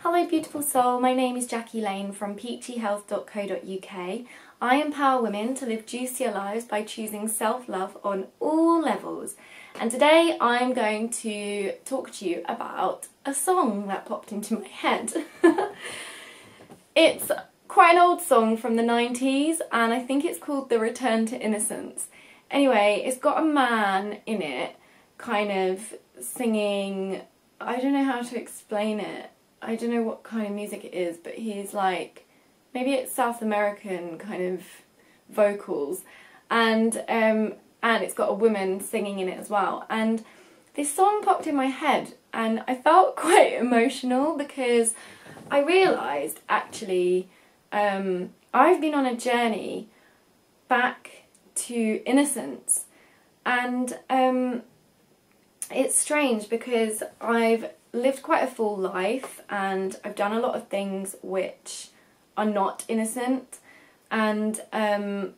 Hello beautiful soul, my name is Jackie Lane from peachyhealth.co.uk. I empower women to live juicier lives by choosing self-love on all levels. And today I'm going to talk to you about a song that popped into my head. It's quite an old song from the 90s and I think it's called The Return to Innocence. Anyway, it's got a man in it kind of singing, I don't know how to explain it. I don't know what kind of music it is, but he's like, maybe it's South American kind of vocals, and it's got a woman singing in it as well. And this song popped in my head, and I felt quite emotional because I realised actually I've been on a journey back to innocence, and it's strange because I've lived quite a full life and I've done a lot of things which are not innocent, and I'm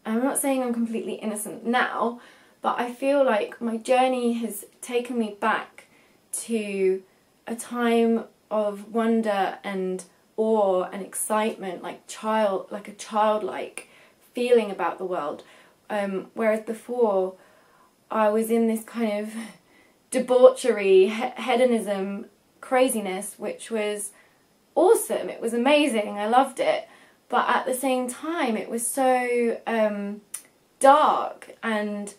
not saying I'm completely innocent now, but I feel like my journey has taken me back to a time of wonder and awe and excitement, like a childlike feeling about the world, whereas before I was in this kind of debauchery, hedonism, craziness, which was awesome. It was amazing. I loved it. But at the same time, it was so dark and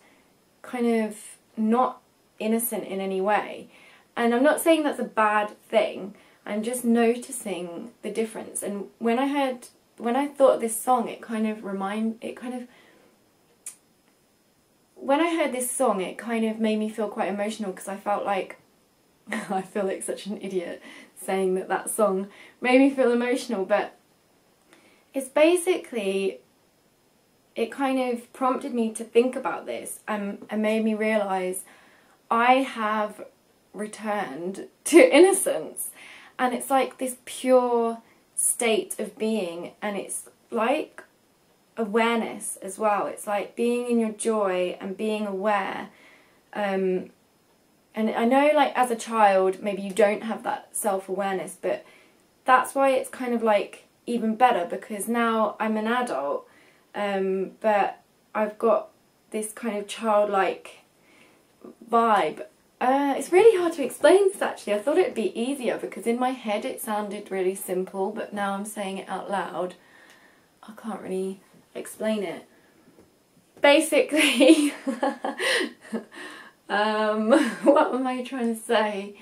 kind of not innocent in any way. And I'm not saying that's a bad thing. I'm just noticing the difference. And when I thought of this song, when I heard this song, it kind of made me feel quite emotional because I felt like, I feel like such an idiot saying that song made me feel emotional, but it's basically, it kind of prompted me to think about this and made me realise I have returned to innocence, and it's like this pure state of being, and it's like awareness as well. It's like being in your joy and being aware, and I know, like, as a child maybe you don't have that self-awareness, but that's why it's kind of like even better, because now I'm an adult, but I've got this kind of childlike vibe. It's really hard to explain this actually. I thought it'd be easier because in my head it sounded really simple, but now I'm saying it out loud, I can't really explain it. Basically, what am I trying to say?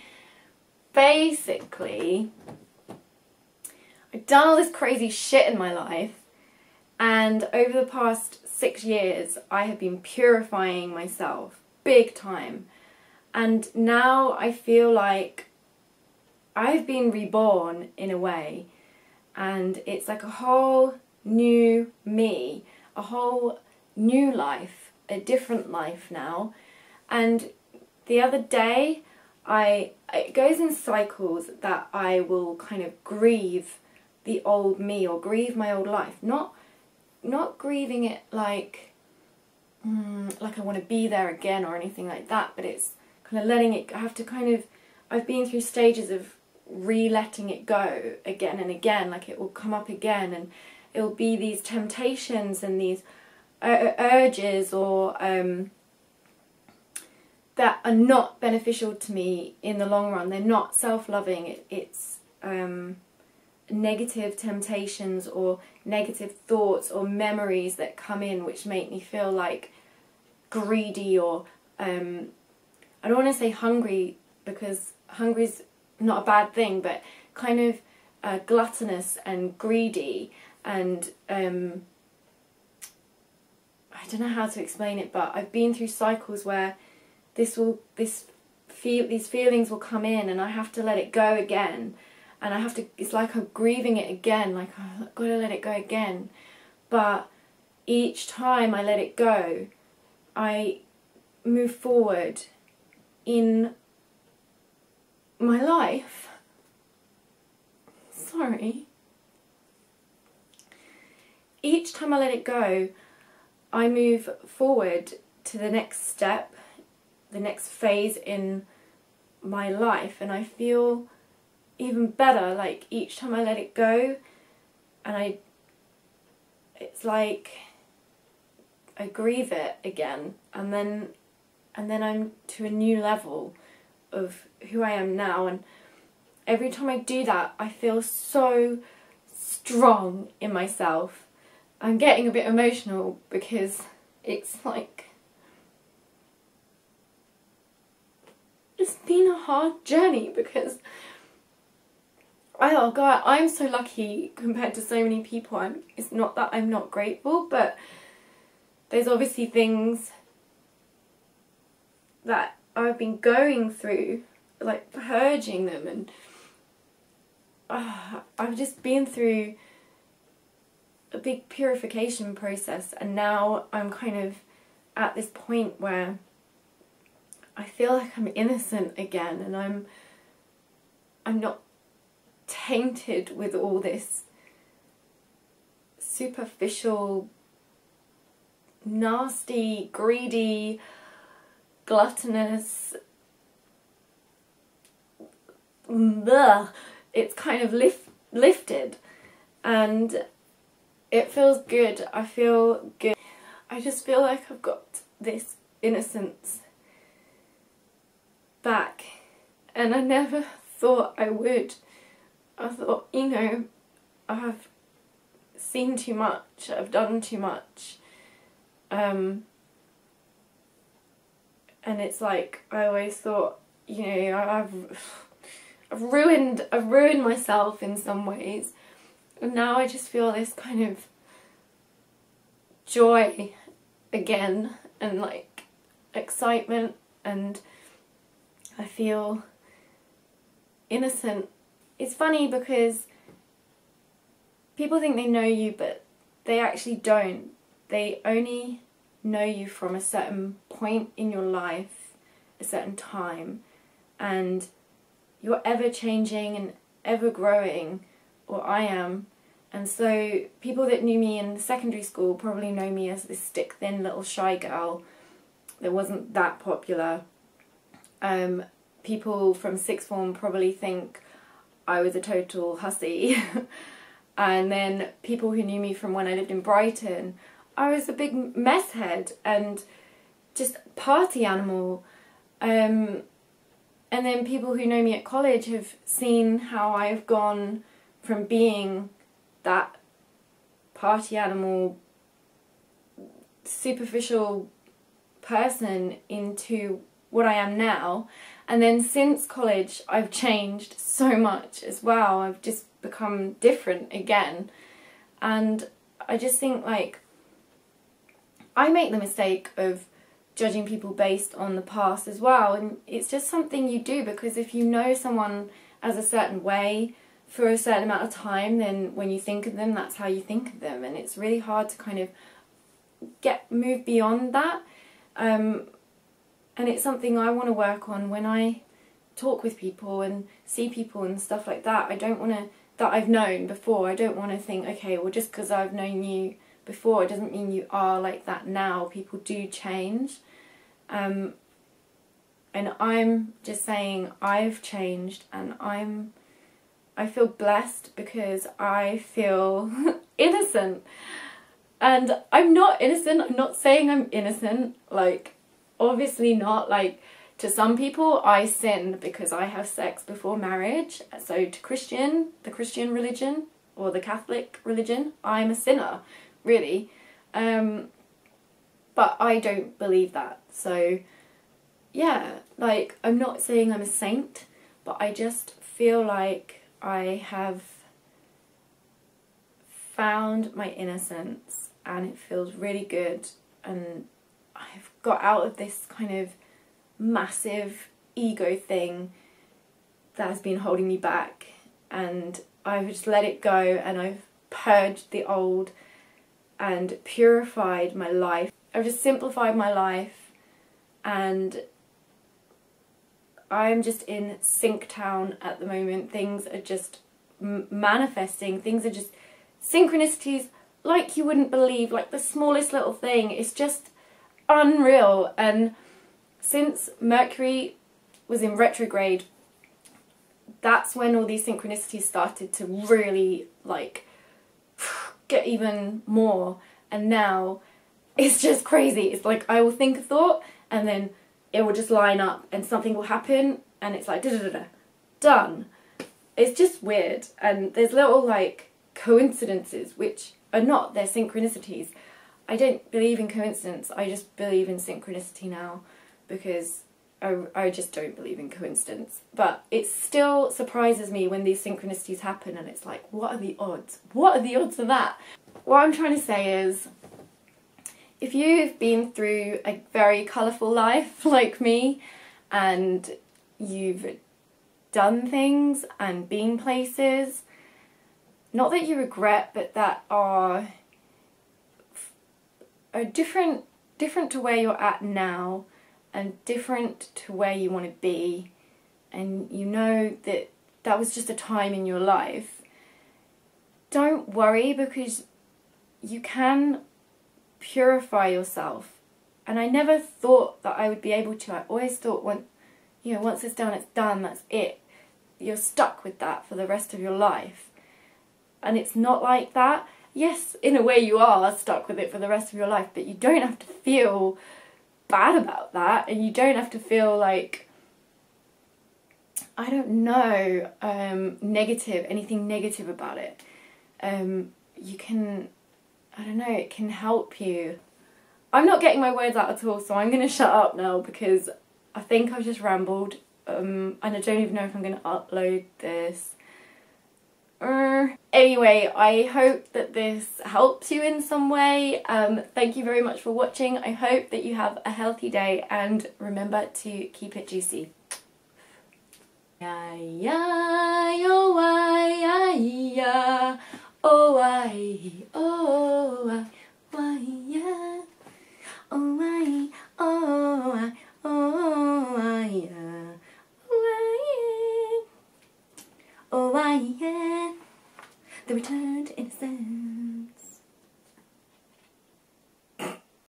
Basically, I've done all this crazy shit in my life, and over the past 6 years I have been purifying myself big time, and now I feel like I've been reborn in a way, and it's like a whole new me, a whole new life, a different life now. And the other day, it goes in cycles that I will kind of grieve the old me or grieve my old life, not grieving it like I want to be there again or anything like that, but it's kind of letting it, I've been through stages of re-letting it go again and again, like it will come up again, and it'll be these temptations and these urges or that are not beneficial to me in the long run. They're not self-loving. It's negative temptations or negative thoughts or memories that come in which make me feel like greedy, or I don't want to say hungry because hungry's not a bad thing, but kind of gluttonous and greedy. And I don't know how to explain it, but I've been through cycles where these feelings will come in, and I have to let it go again, and it's like I'm grieving it again, like I've got to let it go again. But each time I let it go, I move forward in my life. Sorry. Each time I let it go, I move forward to the next step, the next phase in my life, and I feel even better. Like each time I let it go, and it's like I grieve it again, and then I'm to a new level of who I am now. And every time I do that, I feel so strong in myself. I'm getting a bit emotional because it's like, it's been a hard journey, because oh God, I'm so lucky compared to so many people. It's not that I'm not grateful, but there's obviously things that I've been going through, like purging them, and I've just been through a big purification process, and now I'm kind of at this point where I feel like I'm innocent again, and I'm not tainted with all this superficial, nasty, greedy, gluttonous, it's kind of lifted, and it feels good. I feel good. I just feel like I've got this innocence back, and I never thought I would. I thought, you know, I've seen too much, I've done too much, and it's like, I always thought, you know, I've ruined myself in some ways, and now I just feel this kind of joy again, and like excitement, and I feel innocent. It's funny because people think they know you, but they actually don't. They only know you from a certain point in your life, a certain time, and you're ever changing and ever growing, or I am. And so people that knew me in secondary school probably know me as this stick-thin little shy girl that wasn't that popular. People from sixth form probably think I was a total hussy. And then people who knew me from when I lived in Brighton, I was a big mess head and just party animal. And then people who know me at college have seen how I've gone from being that party animal, superficial person into what I am now. And then since college, I've changed so much as well. I've just become different again. And I just think, like, I make the mistake of judging people based on the past as well. And it's just something you do, because if you know someone as a certain way for a certain amount of time, then when you think of them, that's how you think of them. And it's really hard to kind of move beyond that. And it's something I want to work on when I talk with people and see people and stuff like that. I don't want to, that I've known before, I don't want to think, okay, well, just because I've known you before, it doesn't mean you are like that now. People do change. And I'm just saying I've changed, and I feel blessed because I feel innocent. And I'm not innocent. I'm not saying I'm innocent. Like, obviously not. Like, to some people, I sin because I have sex before marriage. So to the Christian religion, or the Catholic religion, I'm a sinner, really. But I don't believe that. So, yeah, like, I'm not saying I'm a saint, but I just feel like I have found my innocence, and it feels really good, and I've got out of this kind of massive ego thing that has been holding me back, and I've just let it go, and I've purged the old and purified my life. I've just simplified my life, and I'm just in sync town at the moment. Things are just manifesting. Things are just synchronicities like you wouldn't believe. Like the smallest little thing. It's just unreal. And since Mercury was in retrograde, that's when all these synchronicities started to really like get even more. And now it's just crazy. It's like I will think a thought and then it will just line up and something will happen and it's like da da da da, done. It's just weird. And there's little like coincidences which are not, they're synchronicities. I don't believe in coincidence, I just believe in synchronicity now, because I just don't believe in coincidence. But it still surprises me when these synchronicities happen and it's like, what are the odds? What are the odds of that? What I'm trying to say is, if you've been through a very colourful life like me, and you've done things and been places, not that you regret, but that are different to where you're at now, and different to where you want to be, and you know that that was just a time in your life, don't worry, because you can purify yourself. And I never thought that I would be able to. I always thought, once it's done, that's it. You're stuck with that for the rest of your life. And it's not like that. Yes, in a way you are stuck with it for the rest of your life, but you don't have to feel bad about that, and you don't have to feel like, I don't know, anything negative about it. You can, I don't know, it can help you. I'm not getting my words out at all, so I'm going to shut up now because I think I've just rambled, and I don't even know if I'm going to upload this. Anyway, I hope that this helps you in some way. Thank you very much for watching. I hope that you have a healthy day, and remember to keep it juicy. Oh I, oh I, why yeah, oh I, oh I, oh I, oh I, oh I, yeah. The return to innocence.